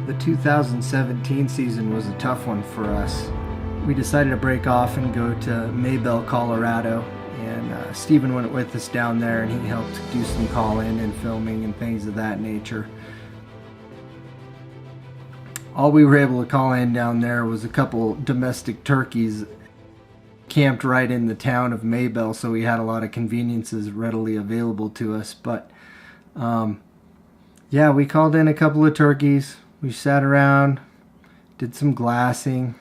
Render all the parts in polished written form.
The 2017 season was a tough one for us. We decided to break off and go to Maybell, Colorado, and Stephen went with us down there, and he helped do some call-in and filming and things of that nature. All we were able to call in down there was a couple domestic turkeys camped right in the town of Maybell, so we had a lot of conveniences readily available to us. But yeah, we called in a couple of turkeys. We sat around, did some glassing.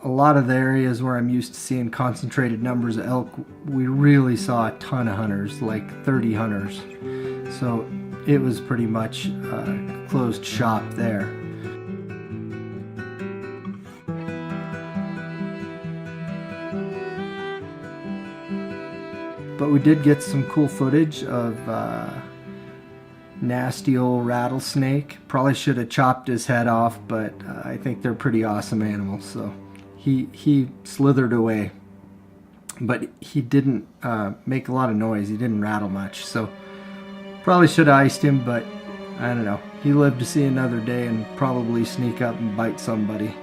A lot of the areas where I'm used to seeing concentrated numbers of elk, we really saw a ton of hunters, like 30 hunters. So it was pretty much closed shop there. But we did get some cool footage of nasty old rattlesnake. Probably should have chopped his head off, but I think they're pretty awesome animals. So he slithered away, but he didn't make a lot of noise. He didn't rattle much. So probably should have iced him, but I don't know. He lived to see another day and probably sneak up and bite somebody.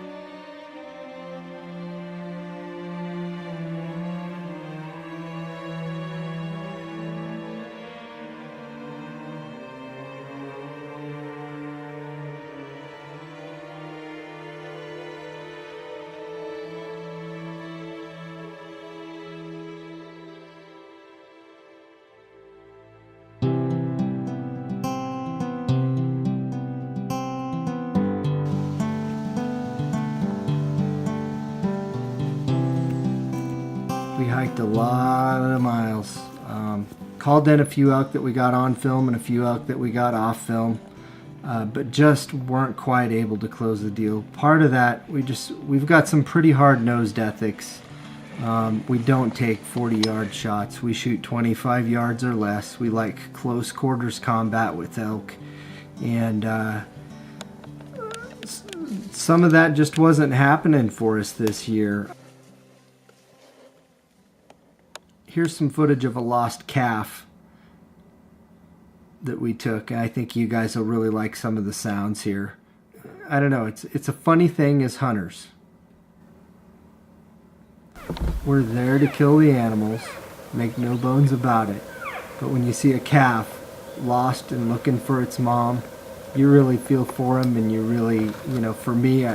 We hiked a lot of miles. Called in a few elk that we got on film and a few elk that we got off film, but just weren't quite able to close the deal. Part of that, we've got some pretty hard-nosed ethics. We don't take 40-yard shots. We shoot 25 yards or less. We like close quarters combat with elk, and some of that just wasn't happening for us this year. Here's some footage of a lost calf that we took, and I think you guys will really like some of the sounds here. I don't know, it's a funny thing as hunters. We're there to kill the animals, make no bones about it. But when you see a calf lost and looking for its mom, you really feel for him, and you really, for me,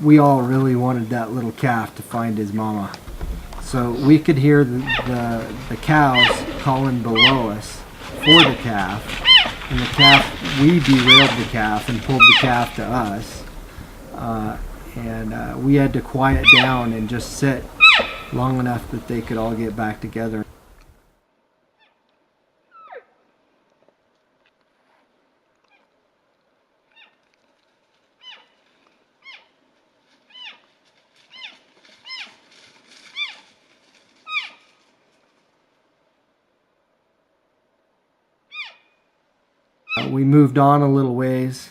we all really wanted that little calf to find his mama. So we could hear the cows calling below us for the calf, and the calf, we derailed the calf and pulled the calf to us, and we had to quiet down and just sit long enough that they could all get back together. We moved on a little ways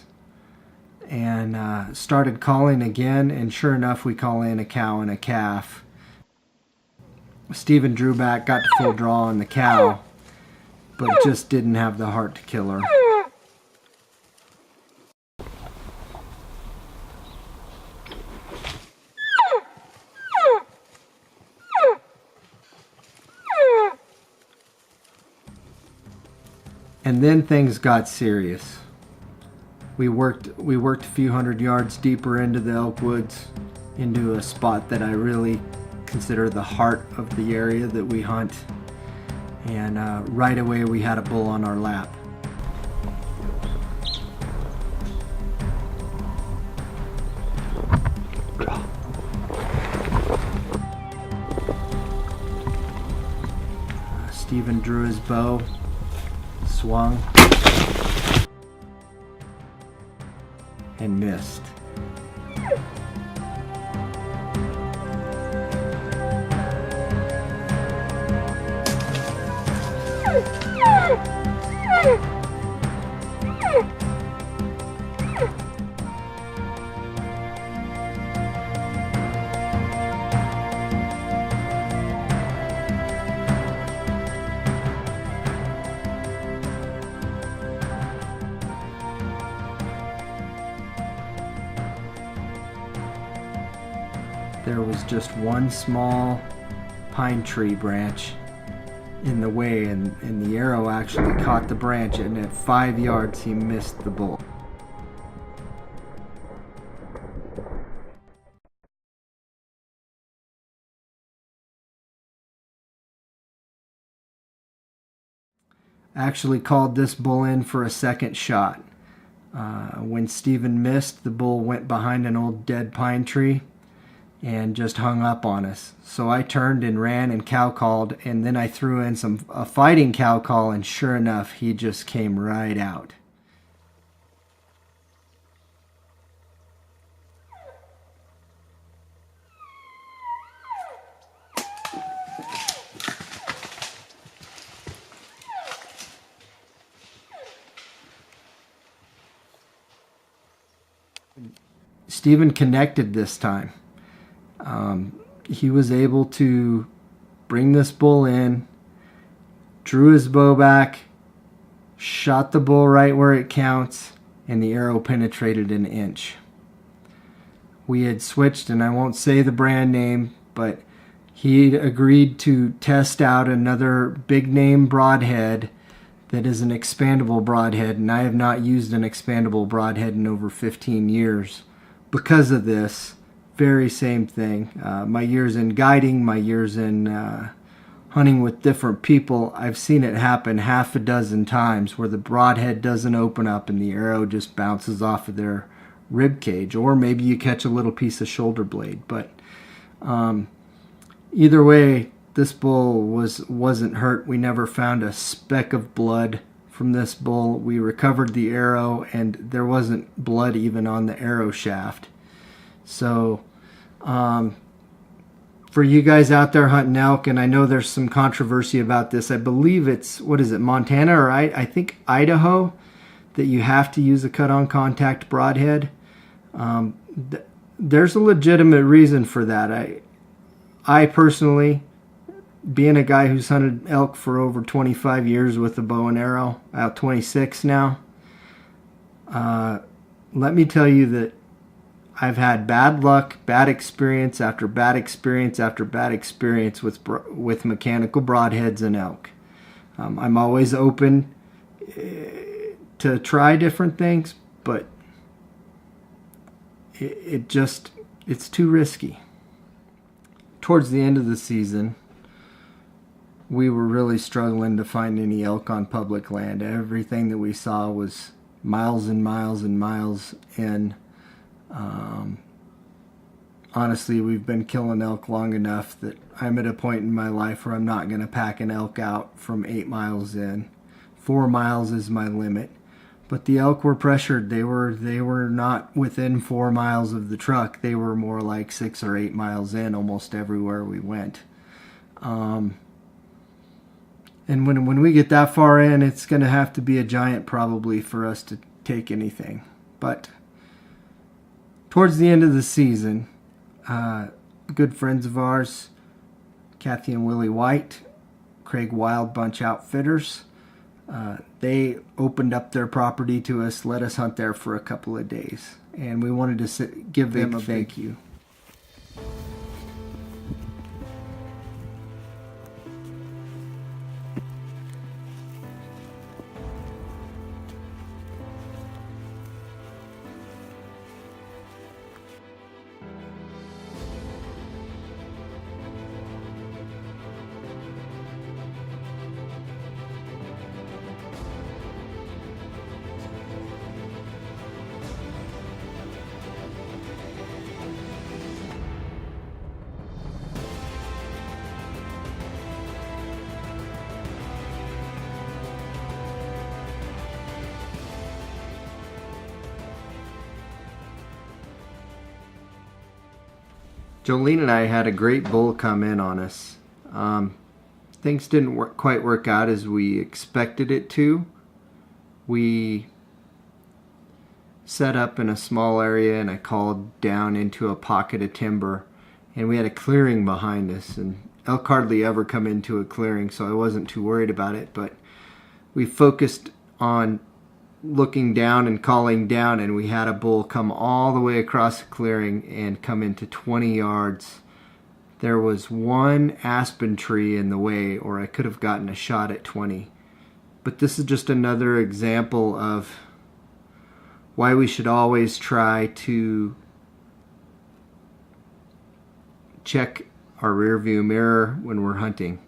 and started calling again, and sure enough, we call in a cow and a calf. Stephen drew back, got to full draw on the cow, but just didn't have the heart to kill her. And then things got serious. We worked a few hundred yards deeper into the elk woods, into a spot that I really consider the heart of the area that we hunt. And right away we had a bull on our lap. Stephen drew his bow, swung, and missed. there was just one small pine tree branch in the way, and the arrow actually caught the branch, and at 5 yards he missed the bull. Actually called this bull in for a second shot. When Steven missed, the bull went behind an old dead pine tree and just hung up on us. So I turned and ran and cow called, and then I threw in a fighting cow call, and sure enough, he just came right out. Steven connected this time. He was able to bring this bull in, drew his bow back, shot the bull right where it counts, and the arrow penetrated an inch. We had switched, and I won't say the brand name, but he agreed to test out another big name broadhead that is an expandable broadhead, and I have not used an expandable broadhead in over 15 years. Because of this very same thing, my years in guiding, my years in hunting with different people, I've seen it happen half a dozen times where the broadhead doesn't open up and the arrow just bounces off of their rib cage, or maybe you catch a little piece of shoulder blade. But either way, this bull wasn't hurt. We never found a speck of blood from this bull. We recovered the arrow, and there wasn't blood even on the arrow shaft. So for you guys out there hunting elk, and I know there's some controversy about this, I believe it's, Montana, or I think Idaho, that you have to use a cut-on contact broadhead. There's a legitimate reason for that. I personally, being a guy who's hunted elk for over 25 years with a bow and arrow, about 26 now, let me tell you that I've had bad luck, bad experience after bad experience after bad experience with mechanical broadheads and elk. I'm always open to try different things, but it's too risky. Towards the end of the season, we were really struggling to find any elk on public land. Everything that we saw was miles and miles and miles in. Honestly, we've been killing elk long enough that I'm at a point in my life where I'm not going to pack an elk out from 8 miles in. 4 miles is my limit. But the elk were pressured. They were not within 4 miles of the truck. They were more like 6 or 8 miles in almost everywhere we went. And when we get that far in, it's going to have to be a giant probably for us to take anything. But towards the end of the season, good friends of ours, Kathy and Willie White, Craig Wild Bunch Outfitters, they opened up their property to us, let us hunt there for a couple of days. And we wanted to give them a thank you. Jolene and I had a great bull come in on us. Things didn't quite work out as we expected it to. We set up in a small area, and I called down into a pocket of timber, and we had a clearing behind us, and elk hardly ever come into a clearing, so I wasn't too worried about it. But we focused on looking down and calling down, and we had a bull come all the way across the clearing and come into 20 yards There was one aspen tree in the way, or I could have gotten a shot at 20. But this is just another example of why we should always try to check our rear view mirror when we're hunting.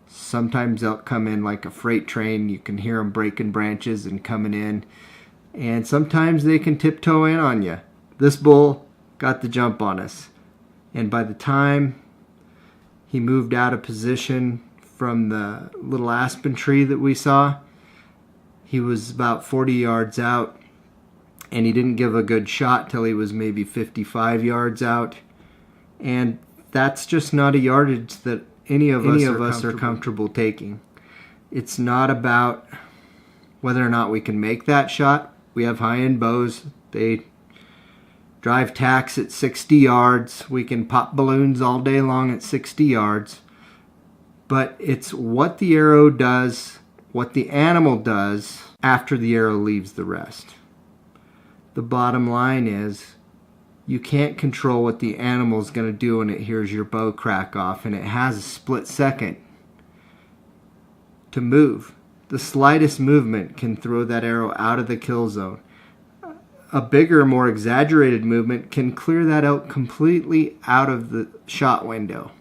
Sometimes they'll come in like a freight train. You can hear them breaking branches and coming in. And sometimes they can tiptoe in on you. This bull got the jump on us. And by the time he moved out of position from the little aspen tree that we saw, he was about 40 yards out. And he didn't give a good shot till he was maybe 55 yards out. And that's just not a yardage that any of us are comfortable taking. It's not about whether or not we can make that shot. We have high-end bows. They drive tacks at 60 yards. We can pop balloons all day long at 60 yards. But it's what the arrow does, what the animal does after the arrow leaves the rest. The bottom line is, you can't control what the animal's going to do when it hears your bow crack off, and it has a split second to move. The slightest movement can throw that arrow out of the kill zone. A bigger, more exaggerated movement can clear that elk completely out of the shot window.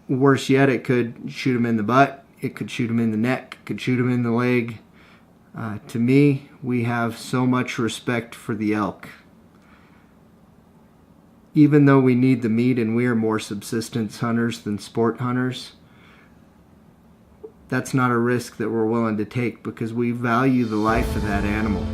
Worse yet, it could shoot him in the butt, it could shoot him in the neck, it could shoot him in the leg. To me, we have so much respect for the elk. Even though we need the meat and we are more subsistence hunters than sport hunters, that's not a risk that we're willing to take because we value the life of that animal.